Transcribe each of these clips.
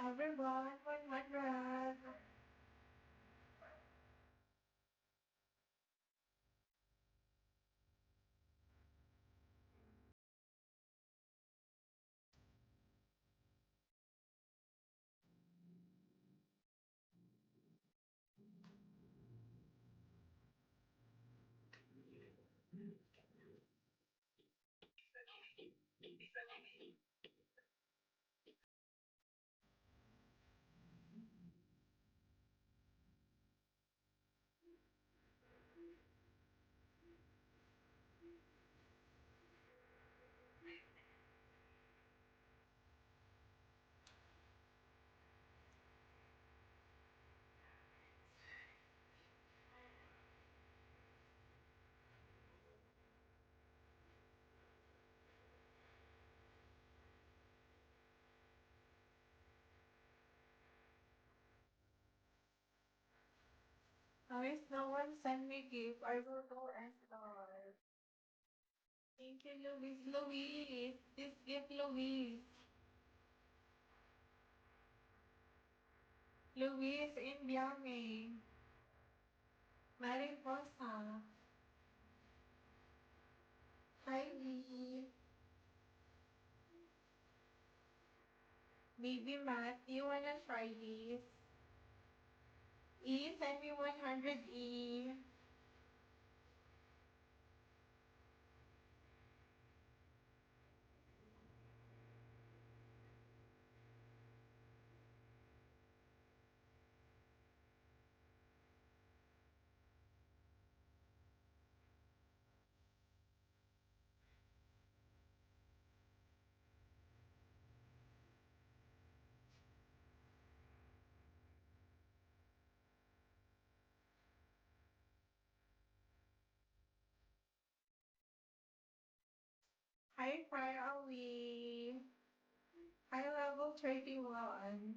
Everyone, 100. If no one send me gift, I will go and start. Thank you, Luis. Luis, this gift, Luis. Luis in Biame. Mariposa. Hi, E. Baby Matt, do you wanna try this? E, send me 100 E. Hi, Fire. Hi, level 31.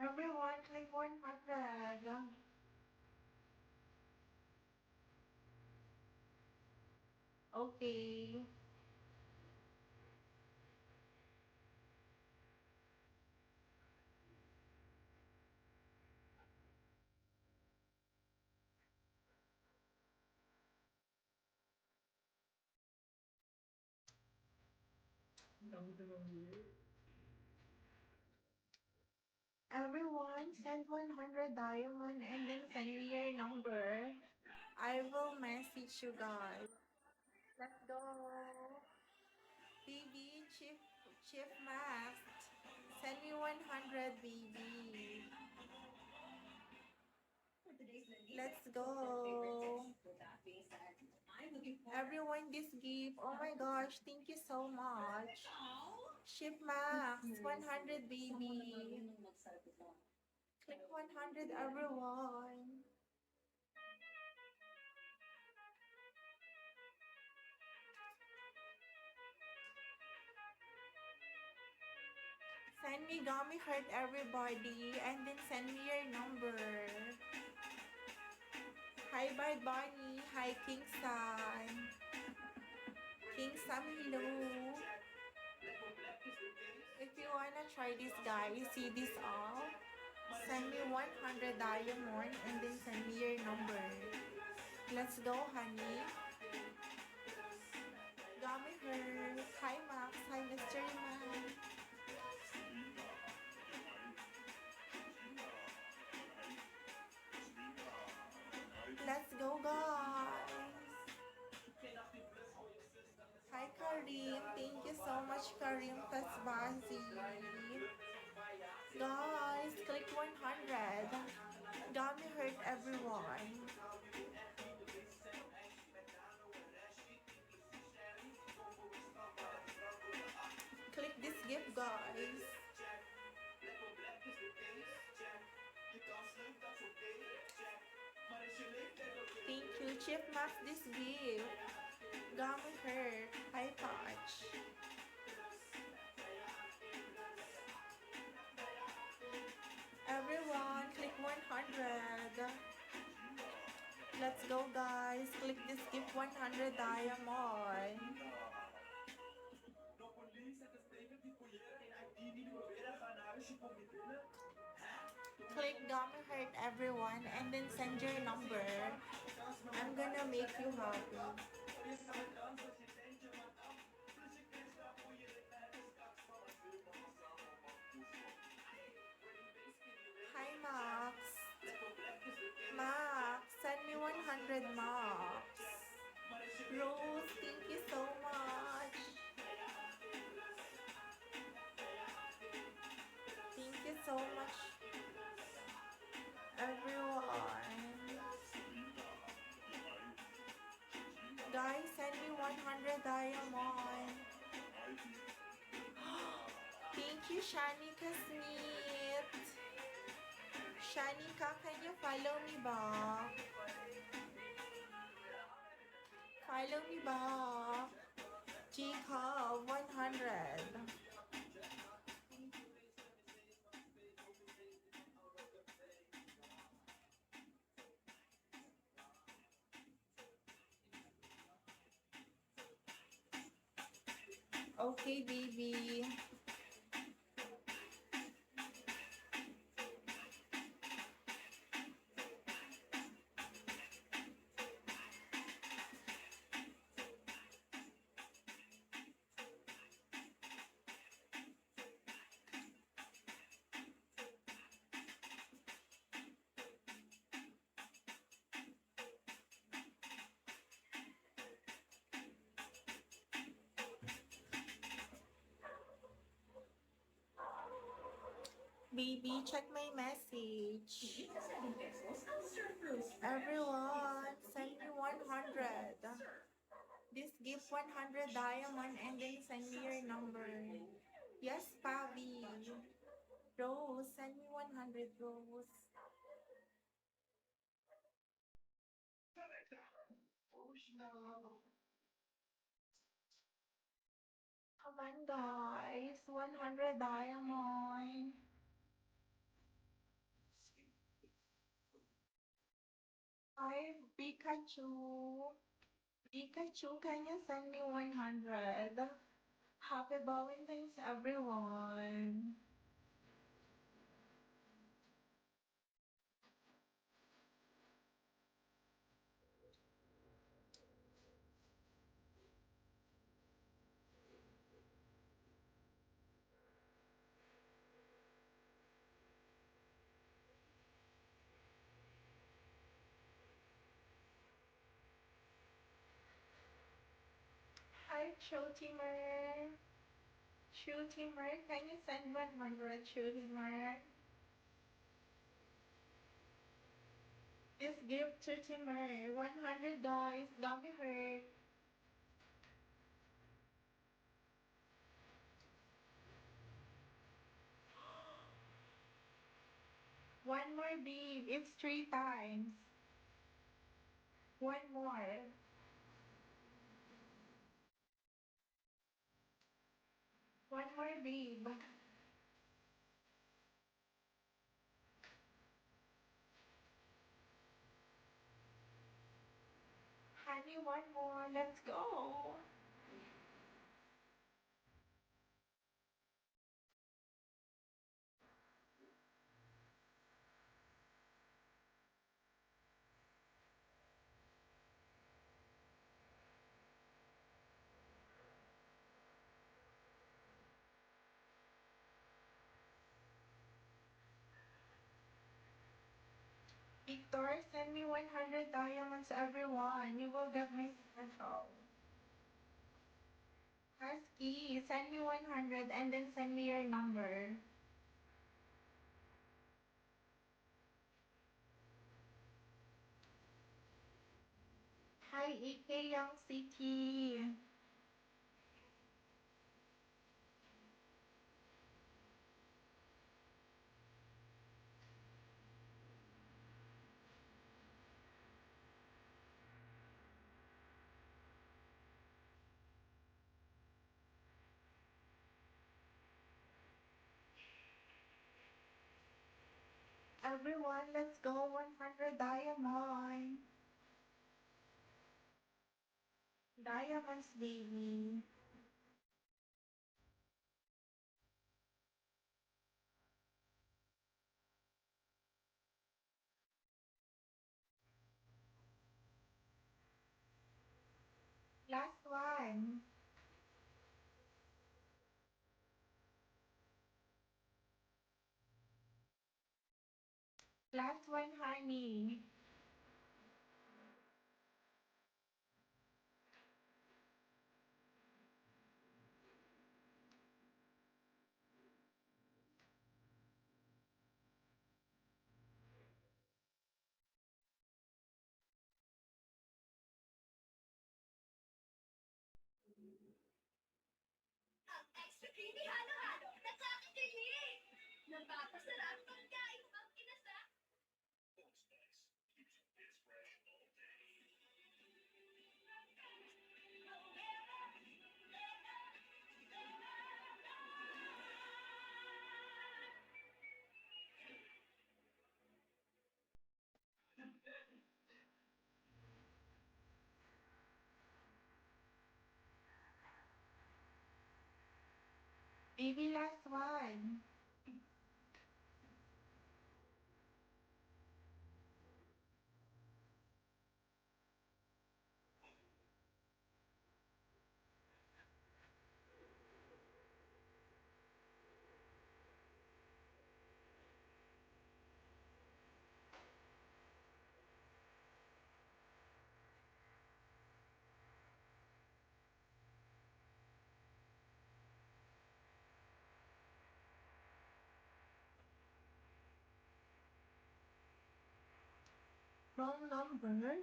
Everyone, click 100. Okay. Everyone, send 100 diamond and then send me your number. I will message you guys. Let's go. Baby, Chief Max. Send me 100, baby. Let's go. Everyone, this gift. Oh my gosh, thank you so much. Chief Max, 100, baby. Click 100, everyone. Send me gummy heart, everybody, and then send me your number. Hi, Bad Bunny. Hi, King Sam. King Sam, hello. If you wanna try this, guys, see this all. Send me 100 diamond and then send me your number. Let's go, honey. Gummy heart. Hi, Max. Hi, Mystery Man. Let's go, guys. Hi, Karim. Thank you so much, Karim Tasbazi. Guys, click 100. Gummy heart, everyone. Click this gift, guys. Thank you, Chief Max, this gift. Gummy heart, high touch. Everyone, click 100. Let's go, guys. Click this gift 100 diamond. Click Gummy Heart everyone and then send your number. I'm gonna make you happy. Hi Max. Max, send me 100 Max. Rose, thank you so much. Thank you so much, everyone. Guys, send me 100 diamond. Thank you, Shanika Smith. Shanika, can you follow me back? Follow me back. Jacob, 100. Okay, baby. Baby, check my message. Everyone, send me 100. This gift 100 diamond and then send me your number. Yes, Pavi. Rose, send me 100, Rose. Come on, guys. 100 diamond. Hi, Pikachu. Pikachu, can you send me 100? Happy Valentine's, everyone. Hi, Showtimer. Showtimer, can you send 100, Showtimer? This gift to Timer. 100 guys. Don't be hurt. One more beep. It's 3 times. One more. One more beep. Honey, one more. Let's go. Victor, send me 100 diamonds, everyone. You will get my special. Husky, send me 100 and then send me your number. Hi, EK Young City. Everyone, let's go 100 diamond. Diamonds, baby. Last one. Last one, honey. Extra creamy halo-halo. Nakakakilig! Napapasarap pagkain ang inasal. Baby, last one. Wrong number.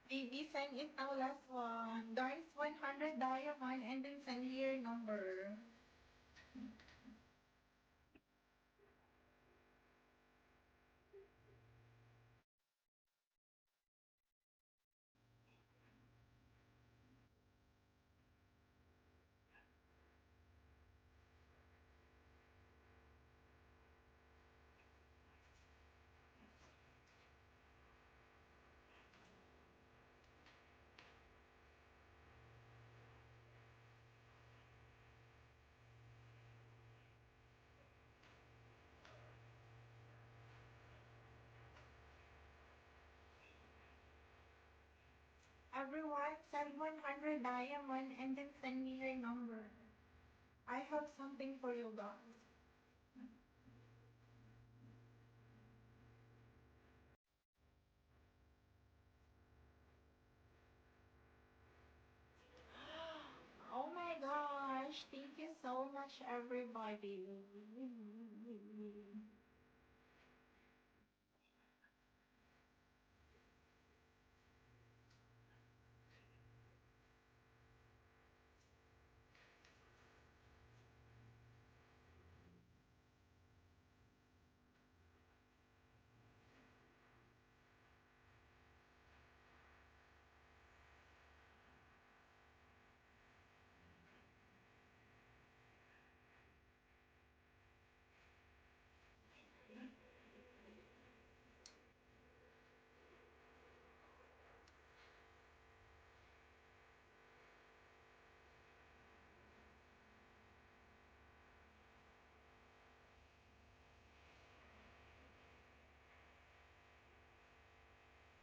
Baby, send it now, last one. Darts 100 diamond and then send your number. Everyone, send 100 diamond and then send me your number. I have something for you guys. Oh my gosh, thank you so much, everybody.